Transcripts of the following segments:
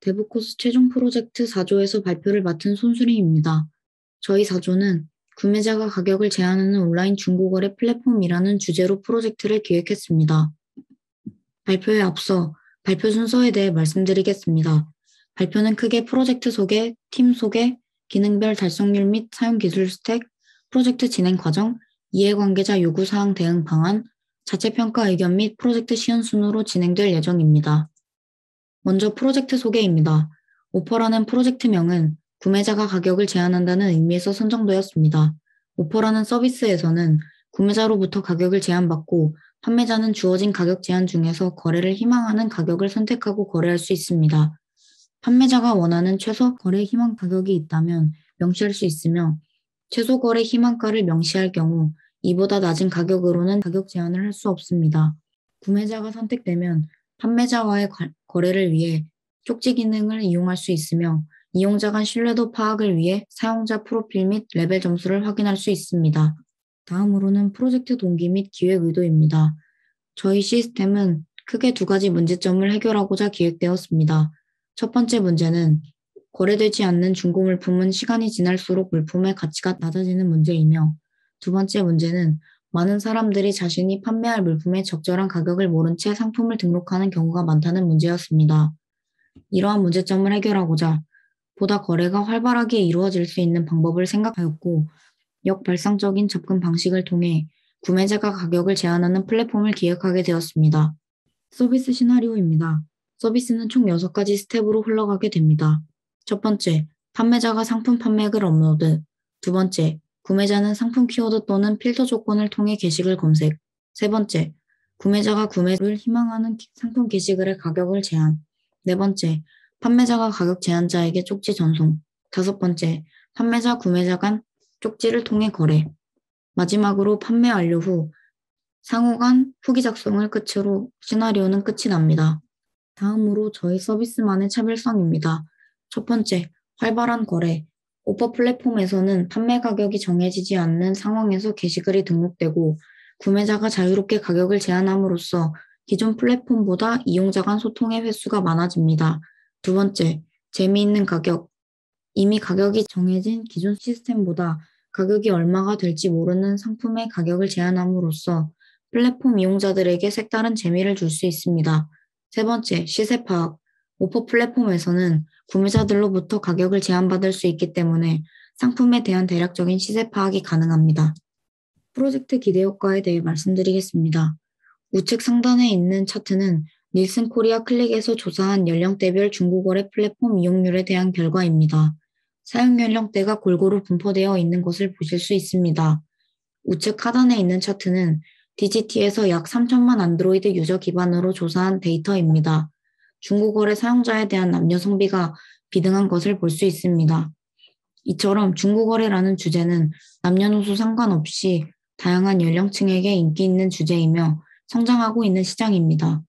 데브코스 최종 프로젝트 4조에서 발표를 맡은 손수림입니다. 저희 4조는 구매자가 가격을 제한하는 온라인 중고거래 플랫폼이라는 주제로 프로젝트를 기획했습니다. 발표에 앞서 발표 순서에 대해 말씀드리겠습니다. 발표는 크게 프로젝트 소개, 팀 소개, 기능별 달성률 및 사용 기술 스택, 프로젝트 진행 과정, 이해관계자 요구사항 대응 방안, 자체 평가 의견 및 프로젝트 시연 순으로 진행될 예정입니다. 먼저 프로젝트 소개입니다. 오퍼라는 프로젝트명은 구매자가 가격을 제한한다는 의미에서 선정되었습니다. 오퍼라는 서비스에서는 구매자로부터 가격을 제한받고 판매자는 주어진 가격 제한 중에서 거래를 희망하는 가격을 선택하고 거래할 수 있습니다. 판매자가 원하는 최소 거래 희망 가격이 있다면 명시할 수 있으며 최소 거래 희망가를 명시할 경우 이보다 낮은 가격으로는 가격 제한을 할 수 없습니다. 구매자가 선택되면 판매자와의 거래를 위해 쪽지 기능을 이용할 수 있으며 이용자 간 신뢰도 파악을 위해 사용자 프로필 및 레벨 점수를 확인할 수 있습니다. 다음으로는 프로젝트 동기 및 기획 의도입니다. 저희 시스템은 크게 두 가지 문제점을 해결하고자 기획되었습니다. 첫 번째 문제는 거래되지 않는 중고 물품은 시간이 지날수록 물품의 가치가 낮아지는 문제이며 두 번째 문제는 많은 사람들이 자신이 판매할 물품의 적절한 가격을 모른 채 상품을 등록하는 경우가 많다는 문제였습니다. 이러한 문제점을 해결하고자 보다 거래가 활발하게 이루어질 수 있는 방법을 생각하였고 역발상적인 접근 방식을 통해 구매자가 가격을 제한하는 플랫폼을 기획하게 되었습니다. 서비스 시나리오입니다. 서비스는 총 6가지 스텝으로 흘러가게 됩니다. 첫 번째, 판매자가 상품 판매액을 업로드. 두 번째, 구매자는 상품 키워드 또는 필터 조건을 통해 게시글 검색. 세 번째, 구매자가 구매를 희망하는 상품 게시글의 가격을 제한. 네 번째, 판매자가 가격 제한자에게 쪽지 전송. 다섯 번째, 판매자 구매자 간 쪽지를 통해 거래. 마지막으로 판매 완료 후 상호 간 후기 작성을 끝으로 시나리오는 끝이 납니다. 다음으로 저희 서비스만의 차별성입니다. 첫 번째, 활발한 거래. 오퍼 플랫폼에서는 판매 가격이 정해지지 않는 상황에서 게시글이 등록되고 구매자가 자유롭게 가격을 제한함으로써 기존 플랫폼보다 이용자 간 소통의 횟수가 많아집니다. 두 번째, 재미있는 가격. 이미 가격이 정해진 기존 시스템보다 가격이 얼마가 될지 모르는 상품의 가격을 제한함으로써 플랫폼 이용자들에게 색다른 재미를 줄 수 있습니다. 세 번째, 시세 파악. 오퍼 플랫폼에서는 구매자들로부터 가격을 제한받을 수 있기 때문에 상품에 대한 대략적인 시세 파악이 가능합니다. 프로젝트 기대 효과에 대해 말씀드리겠습니다. 우측 상단에 있는 차트는 닐슨 코리아 클릭에서 조사한 연령대별 중고거래 플랫폼 이용률에 대한 결과입니다. 사용 연령대가 골고루 분포되어 있는 것을 보실 수 있습니다. 우측 하단에 있는 차트는 DGT에서 약 3천만 안드로이드 유저 기반으로 조사한 데이터입니다. 중고거래 사용자에 대한 남녀 성비가 비등한 것을 볼 수 있습니다. 이처럼 중고거래라는 주제는 남녀노소 상관없이 다양한 연령층에게 인기 있는 주제이며 성장하고 있는 시장입니다.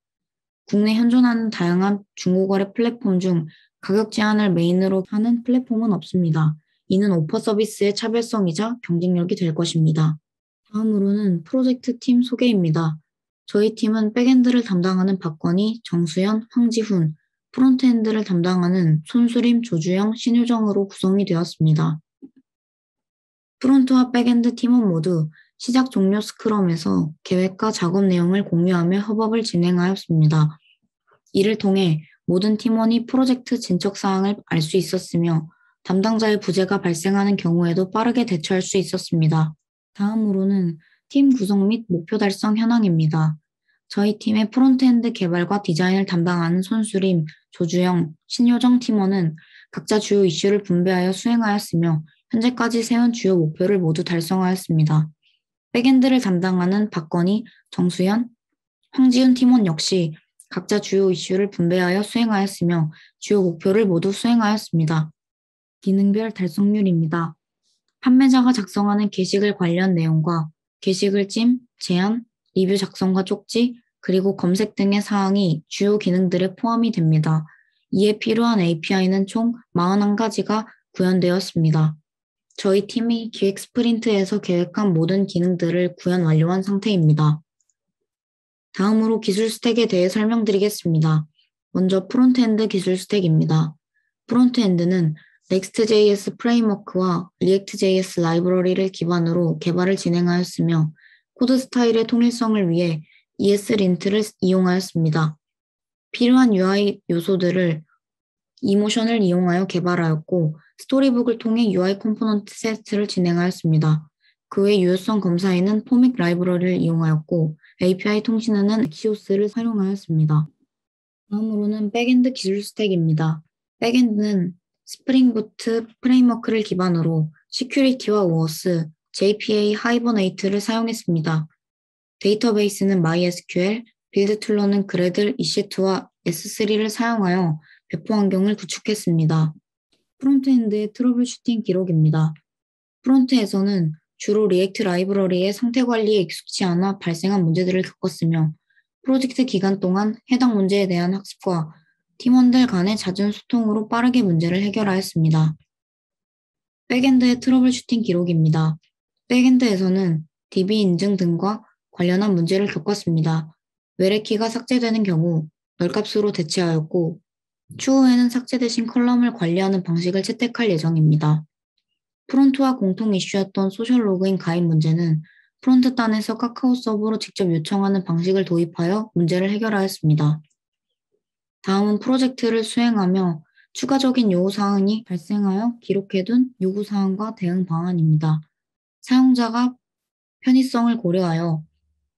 국내 현존하는 다양한 중고거래 플랫폼 중 가격 제한을 메인으로 하는 플랫폼은 없습니다. 이는 오퍼 서비스의 차별성이자 경쟁력이 될 것입니다. 다음으로는 프로젝트 팀 소개입니다. 저희 팀은 백엔드를 담당하는 박건희, 정수연, 황지훈, 프론트엔드를 담당하는 손수림, 조주영, 신효정으로 구성이 되었습니다. 프론트와 백엔드 팀원 모두 시작 종료 스크럼에서 계획과 작업 내용을 공유하며 협업을 진행하였습니다. 이를 통해 모든 팀원이 프로젝트 진척 사항을 알 수 있었으며 담당자의 부재가 발생하는 경우에도 빠르게 대처할 수 있었습니다. 다음으로는 팀 구성 및 목표 달성 현황입니다. 저희 팀의 프론트엔드 개발과 디자인을 담당하는 손수림, 조주영, 신효정 팀원은 각자 주요 이슈를 분배하여 수행하였으며 현재까지 세운 주요 목표를 모두 달성하였습니다. 백엔드를 담당하는 박건희, 정수현, 황지훈 팀원 역시 각자 주요 이슈를 분배하여 수행하였으며 주요 목표를 모두 수행하였습니다. 기능별 달성률입니다. 판매자가 작성하는 게시글 관련 내용과 게시글 찜, 제안, 리뷰 작성과 쪽지, 그리고 검색 등의 사항이 주요 기능들에 포함이 됩니다. 이에 필요한 API는 총 41가지가 구현되었습니다. 저희 팀이 기획 스프린트에서 계획한 모든 기능들을 구현 완료한 상태입니다. 다음으로 기술 스택에 대해 설명드리겠습니다. 먼저 프론트엔드 기술 스택입니다. 프론트엔드는 Next.js 프레임워크와 React.js 라이브러리를 기반으로 개발을 진행하였으며 코드 스타일의 통일성을 위해 ESLint를 이용하였습니다. 필요한 UI 요소들을 이모션을 이용하여 개발하였고 스토리북을 통해 UI 컴포넌트 세트를 진행하였습니다. 그 외 유효성 검사에는 포믹 라이브러리를 이용하였고 API 통신에는 엑시오스를 활용하였습니다. 다음으로는 백엔드 기술 스택입니다. 백엔드는 스프링 부트 프레임워크를 기반으로 시큐리티와 오어스, JPA 하이버네이트를 사용했습니다. 데이터베이스는 MySQL, 빌드 툴러는 그래들 EC2와 S3를 사용하여 배포 환경을 구축했습니다. 프론트엔드의 트러블 슈팅 기록입니다. 프론트에서는 주로 리액트 라이브러리의 상태 관리에 익숙치 않아 발생한 문제들을 겪었으며 프로젝트 기간 동안 해당 문제에 대한 학습과 팀원들 간의 잦은 소통으로 빠르게 문제를 해결하였습니다. 백엔드의 트러블 슈팅 기록입니다. 백엔드에서는 DB 인증 등과 관련한 문제를 겪었습니다. 외래키가 삭제되는 경우 널값으로 대체하였고 추후에는 삭제 대신 컬럼을 관리하는 방식을 채택할 예정입니다. 프론트와 공통 이슈였던 소셜 로그인 가입 문제는 프론트 단에서 카카오 서버로 직접 요청하는 방식을 도입하여 문제를 해결하였습니다. 다음은 프로젝트를 수행하며 추가적인 요구사항이 발생하여 기록해둔 요구사항과 대응 방안입니다. 사용자가 편의성을 고려하여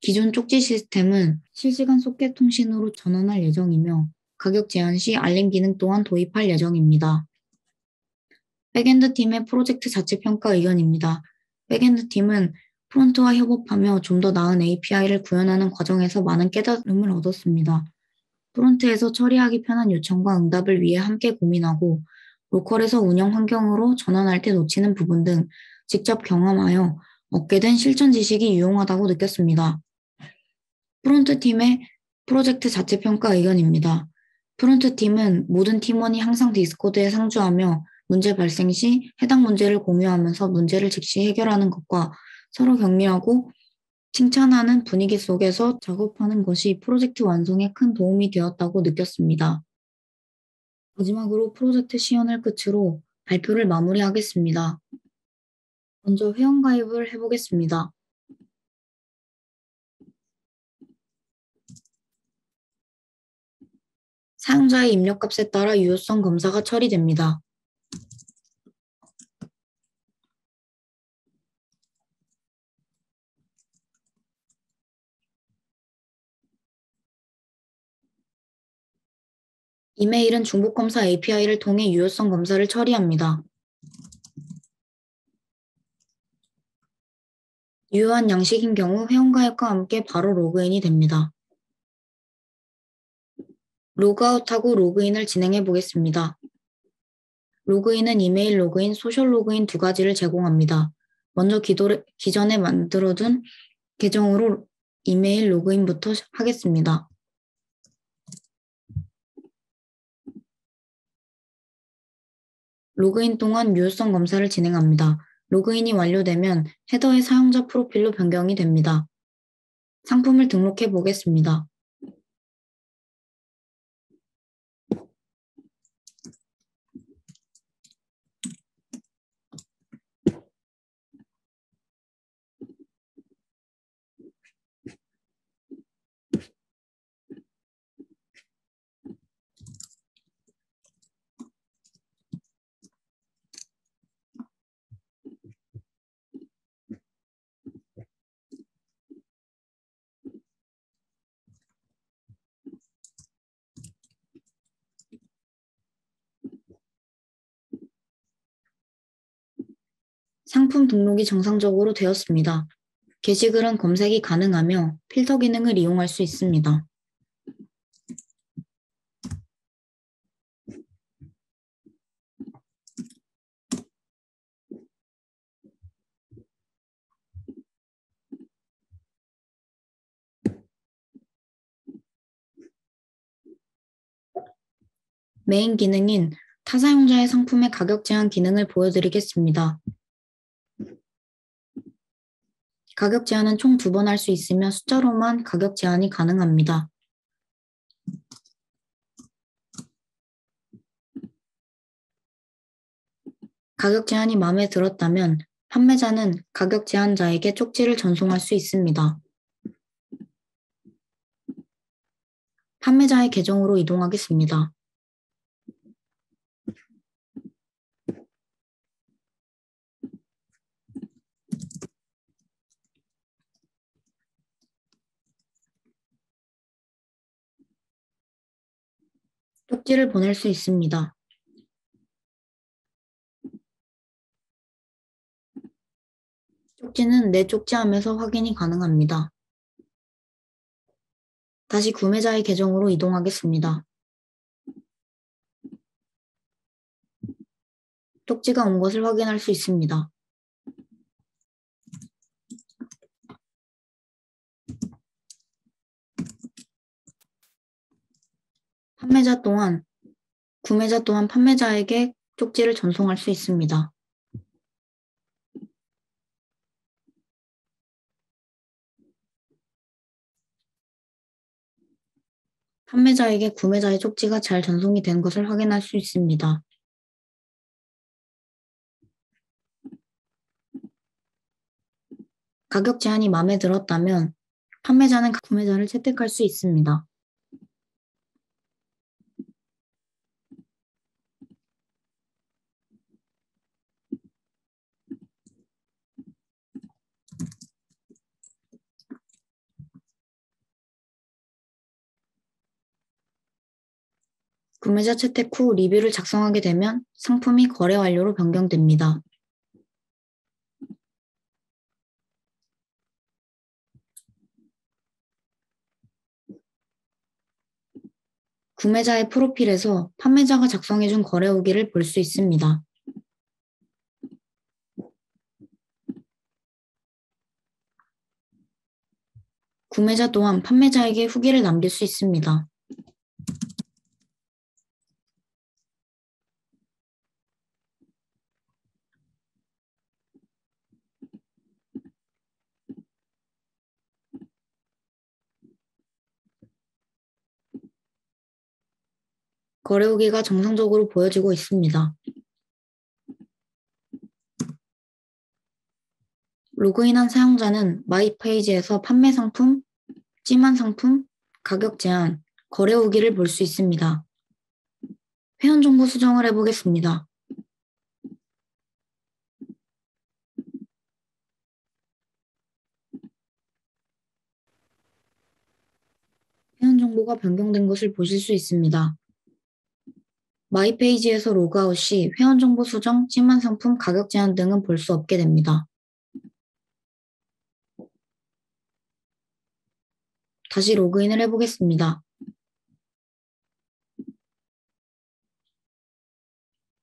기존 쪽지 시스템은 실시간 소켓 통신으로 전환할 예정이며 가격 제한 시 알림 기능 또한 도입할 예정입니다. 백엔드 팀의 프로젝트 자체 평가 의견입니다. 백엔드 팀은 프론트와 협업하며 좀 더 나은 API를 구현하는 과정에서 많은 깨달음을 얻었습니다. 프론트에서 처리하기 편한 요청과 응답을 위해 함께 고민하고 로컬에서 운영 환경으로 전환할 때 놓치는 부분 등 직접 경험하여 얻게 된 실전 지식이 유용하다고 느꼈습니다. 프론트 팀의 프로젝트 자체 평가 의견입니다. 프론트 팀은 모든 팀원이 항상 디스코드에 상주하며 문제 발생 시 해당 문제를 공유하면서 문제를 즉시 해결하는 것과 서로 격려하고 칭찬하는 분위기 속에서 작업하는 것이 프로젝트 완성에 큰 도움이 되었다고 느꼈습니다. 마지막으로 프로젝트 시연을 끝으로 발표를 마무리하겠습니다. 먼저 회원가입을 해보겠습니다. 사용자의 입력값에 따라 유효성 검사가 처리됩니다. 이메일은 중복검사 API를 통해 유효성 검사를 처리합니다. 유효한 양식인 경우 회원가입과 함께 바로 로그인이 됩니다. 로그아웃하고 로그인을 진행해 보겠습니다. 로그인은 이메일 로그인, 소셜 로그인 두 가지를 제공합니다. 먼저 기존에 만들어둔 계정으로 이메일 로그인부터 하겠습니다. 로그인 동안 유효성 검사를 진행합니다. 로그인이 완료되면 헤더의 사용자 프로필로 변경이 됩니다. 상품을 등록해 보겠습니다. 상품 등록이 정상적으로 되었습니다. 게시글은 검색이 가능하며 필터 기능을 이용할 수 있습니다. 메인 기능인 타사용자의 상품의 가격 제한 기능을 보여드리겠습니다. 가격 제한은 총 2번 할 수 있으며 숫자로만 가격 제한이 가능합니다. 가격 제한이 마음에 들었다면 판매자는 가격 제한자에게 쪽지를 전송할 수 있습니다. 판매자의 계정으로 이동하겠습니다. 쪽지를 보낼 수 있습니다. 쪽지는 내 쪽지함에서 확인이 가능합니다. 다시 구매자의 계정으로 이동하겠습니다. 쪽지가 온 것을 확인할 수 있습니다. 구매자 또한 판매자에게 쪽지를 전송할 수 있습니다. 판매자에게 구매자의 쪽지가 잘 전송이 된 것을 확인할 수 있습니다. 가격 제한이 마음에 들었다면 판매자는 구매자를 채택할 수 있습니다. 구매자 채택 후 리뷰를 작성하게 되면 상품이 거래 완료로 변경됩니다. 구매자의 프로필에서 판매자가 작성해준 거래 후기를 볼 수 있습니다. 구매자 또한 판매자에게 후기를 남길 수 있습니다. 거래 후기가 정상적으로 보여지고 있습니다. 로그인한 사용자는 마이 페이지에서 판매 상품, 찜한 상품, 가격 제한, 거래 후기를 볼 수 있습니다. 회원 정보 수정을 해보겠습니다. 회원 정보가 변경된 것을 보실 수 있습니다. 마이 페이지에서 로그아웃 시 회원 정보 수정, 찜한 상품, 가격 제한 등은 볼 수 없게 됩니다. 다시 로그인을 해보겠습니다.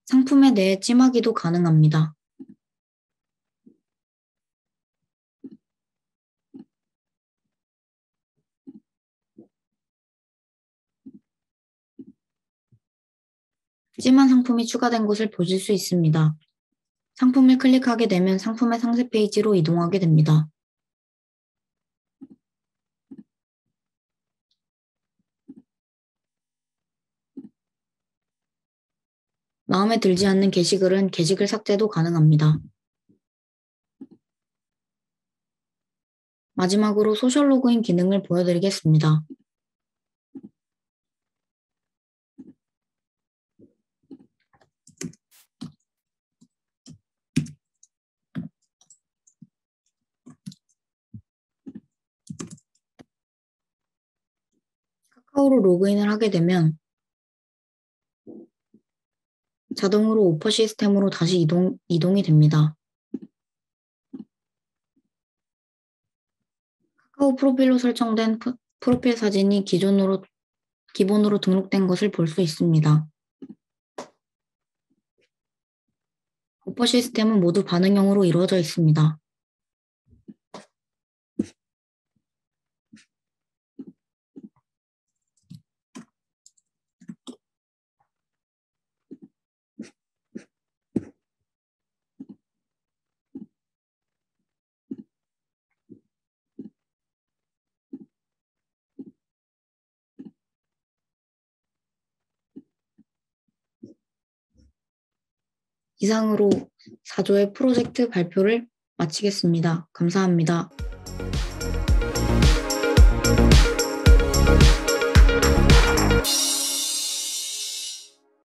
상품에 대해 찜하기도 가능합니다. 찜한 상품이 추가된 것을 보실 수 있습니다. 상품을 클릭하게 되면 상품의 상세 페이지로 이동하게 됩니다. 마음에 들지 않는 게시글은 게시글 삭제도 가능합니다. 마지막으로 소셜 로그인 기능을 보여드리겠습니다. 카카오로 로그인을 하게 되면 자동으로 오퍼 시스템으로 다시 이동이 됩니다. 카카오 프로필로 설정된 프로필 사진이 기본으로 등록된 것을 볼 수 있습니다. 오퍼 시스템은 모두 반응형으로 이루어져 있습니다. 이상으로 4조의 프로젝트 발표를 마치겠습니다. 감사합니다.